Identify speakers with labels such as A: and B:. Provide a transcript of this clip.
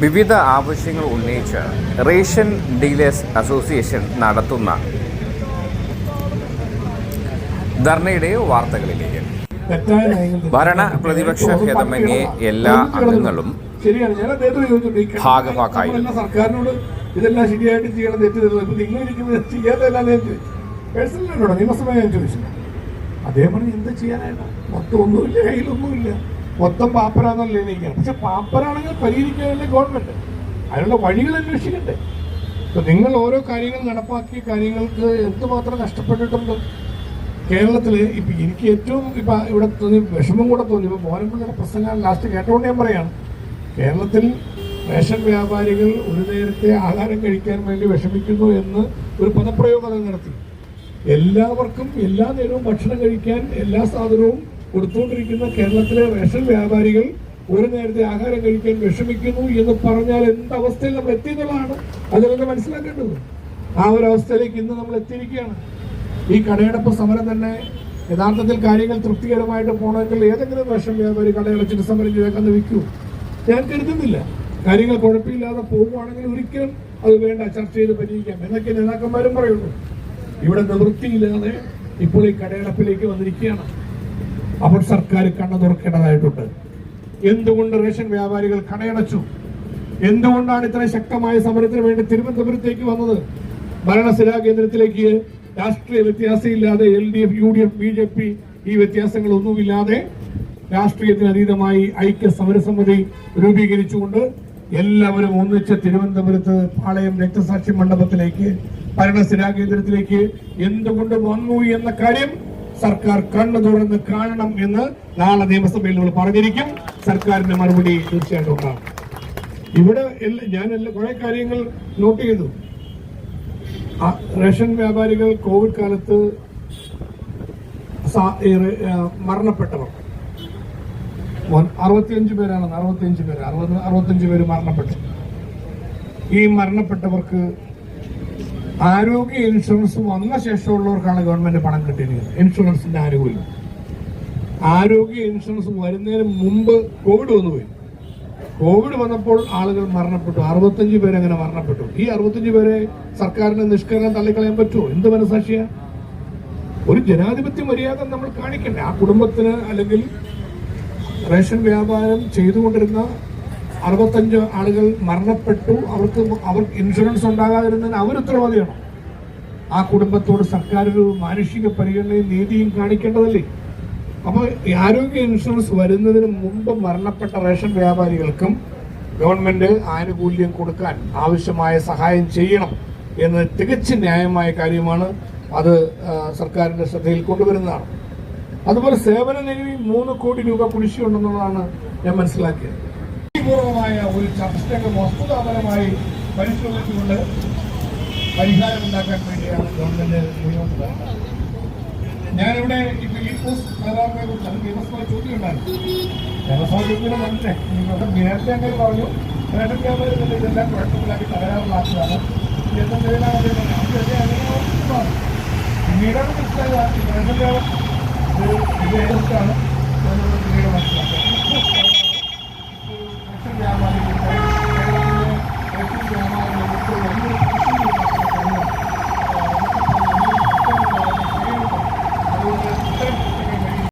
A: വിവിധ ആവശ്യങ്ങൾ ഉന്നയിച്ച് റേഷൻ ഡീലേഴ്സ് അസോസിയേഷൻ നടത്തുന്ന ധർണയുടെ വാർത്തകളിലേക്ക്. ഭരണ പ്രതിപക്ഷ ഭേദമന്യേ എല്ലാ അംഗങ്ങളും ഭാഗഭാക്കായിരുന്നു.
B: സർക്കാരിനോട് ഇതെല്ലാം ശരിയായിട്ട് ചെയ്യണം, തെറ്റ് നിങ്ങൾ ചെയ്യാത്തതെല്ലാം പേഴ്സണലിനോട് നിയമസഭ ഞാൻ ചോദിച്ചു. അദ്ദേഹം പറഞ്ഞു എന്ത് ചെയ്യാനായിട്ടാണ്, മൊത്തം ഒന്നുമില്ല, കയ്യിലൊന്നുമില്ല, മൊത്തം പാപ്പരാന്നല്ലേ എനിക്കാണ്. പക്ഷെ പാപ്പരാണെങ്കിൽ പരിഹരിക്കാനല്ലേ ഗവൺമെന്റ്, അതിനുള്ള വഴികൾ അന്വേഷിക്കട്ടെ. ഇപ്പൊ നിങ്ങൾ ഓരോ കാര്യങ്ങൾ നടപ്പാക്കിയ കാര്യങ്ങൾക്ക് എന്തുമാത്രം കഷ്ടപ്പെട്ടിട്ടുണ്ട് കേരളത്തില്. ഇപ്പൊ എനിക്ക് ഏറ്റവും ഇവിടെ തോന്നി വിഷമം കൂടെ തോന്നി, ഇപ്പൊ മോഹൻപിള്ളയുടെ പ്രസംഗം ലാസ്റ്റ് കേട്ടോണ്ട് ഞാൻ പറയാണ്, കേരളത്തിൽ റേഷൻ വ്യാപാരികൾ ഒരു നേരത്തെ ആഹാരം കഴിക്കാൻ വേണ്ടി വിഷമിക്കുന്നു എന്ന് ഒരു പദപ്രയോഗം നടത്തി. എല്ലാവർക്കും എല്ലാ നേരവും ഭക്ഷണം കഴിക്കാൻ എല്ലാ സാധനവും കൊടുത്തുകൊണ്ടിരിക്കുന്ന കേരളത്തിലെ റേഷൻ വ്യാപാരികൾ ഒരു നേരത്തെ ആഹാരം കഴിക്കാൻ വിഷമിക്കുന്നു എന്ന് പറഞ്ഞാൽ എന്തവസ്ഥയിൽ നമ്മൾ എത്തിയെന്നുള്ളതാണ് അതിലൊക്കെ മനസ്സിലാക്കേണ്ടത്. ആ ഒരു അവസ്ഥയിലേക്ക് ഇന്ന് നമ്മൾ എത്തിയിരിക്കുകയാണ്. ഈ കടയടപ്പ് സമരം തന്നെ യഥാർത്ഥത്തിൽ കാര്യങ്ങൾ തൃപ്തികരമായിട്ട് പോകണമെങ്കിൽ ഏതെങ്കിലും റേഷൻ വ്യാപാരി കടയടച്ചിട്ട് സമരം ചെയ്തേക്കാന്ന് വിൽക്കൂ? ഞാൻ കരുതുന്നില്ല. കാര്യങ്ങൾ കുഴപ്പമില്ലാതെ പോകുവാണെങ്കിൽ ഒരിക്കലും അത് വേണ്ട, ചർച്ച ചെയ്ത് പരിഹരിക്കാം എന്നൊക്കെ നേതാക്കന്മാരും പറയുള്ളൂ. ഇവിടെ നിവൃത്തിയില്ലാതെ ഇപ്പോൾ ഈ കടയടപ്പിലേക്ക് വന്നിരിക്കുകയാണ്. അപ്പോൾ സർക്കാർ കണ്ണു തുറക്കേണ്ടതായിട്ടുണ്ട്. എന്തുകൊണ്ട് റേഷൻ വ്യാപാരികൾ കടയടച്ചു? എന്തുകൊണ്ടാണ് ഇത്ര ശക്തമായ സമരത്തിന് വേണ്ടി തിരുവനന്തപുരത്തേക്ക് വന്നത്? ഭരണസിരാ കേന്ദ്രത്തിലേക്ക് രാഷ്ട്രീയ വ്യത്യാസമില്ലാതെ LDF, UDF, BJP ഈ വ്യത്യാസങ്ങളൊന്നുമില്ലാതെ രാഷ്ട്രീയത്തിന് അതീതമായി ഐക്യ സമരസമിതി രൂപീകരിച്ചുകൊണ്ട് എല്ലാവരും ഒന്നിച്ച് തിരുവനന്തപുരത്ത് പാളയം രക്തസാക്ഷി മണ്ഡപത്തിലേക്ക്, ഭരണസിരാ കേന്ദ്രത്തിലേക്ക് എന്തുകൊണ്ട് വന്നു എന്ന കാര്യം സർക്കാർ കണ്ണു തുറന്ന് കാണണം എന്ന് നാളെ നിയമസഭയിൽ നമ്മൾ പറഞ്ഞിരിക്കും. സർക്കാരിന്റെ മറുപടി തീർച്ചയായിട്ടും ഉണ്ടാകും. ഇവിടെ ഞാൻ കുറെ കാര്യങ്ങൾ നോട്ട് ചെയ്തു. റേഷൻ വ്യാപാരികൾ കോവിഡ് കാലത്ത് മരണപ്പെട്ടവർ 65 പേരാണ്, 65 പേര് മരണപ്പെട്ടു. ഈ മരണപ്പെട്ടവർക്ക് ആരോഗ്യ ഇൻഷുറൻസ് വന്ന ശേഷമുള്ളവർക്കാണ് ഗവൺമെന്റ് പണം കിട്ടിയിരിക്കുന്നത്. ഇൻഷുറൻസിന്റെ ആനുകൂല്യം. ആരോഗ്യ ഇൻഷുറൻസ് വരുന്നതിന് മുമ്പ് കോവിഡ് വന്നുപോയി. കോവിഡ് വന്നപ്പോൾ ആളുകൾ മരണപ്പെട്ടു. 65 പേര് അങ്ങനെ മരണപ്പെട്ടു. ഈ 65 പേരെ സർക്കാരിന് നിഷ്കരണം തള്ളിക്കളയാൻ പറ്റുമോ? എന്ത് മനസാക്ഷിയാ? ഒരു ജനാധിപത്യ മര്യാദ നമ്മൾ കാണിക്കണ്ടേ? ആ കുടുംബത്തിന് അല്ലെങ്കിൽ റേഷൻ വ്യാപാരം ചെയ്തുകൊണ്ടിരുന്ന 65 ആളുകൾ മരണപ്പെട്ടു. അവർക്ക് ഇൻഷുറൻസ് ഉണ്ടാകാതിരുന്നതിന് അവരുത്തരവാദിയാണ്. ആ കുടുംബത്തോട് സർക്കാർ ഒരു മാനുഷിക പരിഗണനയും നീതിയും കാണിക്കേണ്ടതല്ലേ? അപ്പോൾ ഈ ആരോഗ്യ ഇൻഷുറൻസ് വരുന്നതിന് മുമ്പ് മരണപ്പെട്ട റേഷൻ വ്യാപാരികൾക്കും ഗവൺമെന്റ് ആനുകൂല്യം കൊടുക്കാൻ ആവശ്യമായ സഹായം ചെയ്യണം എന്ന് തികച്ചും ന്യായമായ കാര്യമാണ്. അത് സർക്കാരിന്റെ ശ്രദ്ധയിൽ കൊണ്ടുവരുന്നതാണ്. അതുപോലെ സേവന നികുതി 3 കോടി രൂപ കുടിശ്ശിയുണ്ടെന്നുള്ളതാണ് ഞാൻ മനസ്സിലാക്കിയത്. പൂർവമായ ഒരു ചർച്ചയ്ക്ക് വസ്തുതാപരമായി പരിശോധിച്ചുകൊണ്ട് പരിഹാരം ഉണ്ടാക്കാൻ വേണ്ടിയാണ് ഗവൺമെന്റ് മുന്നോട്ട് വരുന്നത്. ഞാനിവിടെ ഇപ്പൊ ഈ കരാറിനെ കുറിച്ചാണ് നിയമസഭ ചോദ്യം ഉണ്ടായിരുന്നു. നിയമസഭ ചോദ്യം വന്നിട്ടേ നിങ്ങൾക്ക് നേരത്തെ അങ്ങനെ പറഞ്ഞു റേഷൻ വ്യാപാരികൾ ഇതെല്ലാം കുഴപ്പമില്ലാക്കി തകരാറിലാക്കുകയാണ് എന്ന് പിന്നീടാണ് മനസ്സിലായത് റേഷൻ വ്യാപാരം വിജയമാണ്.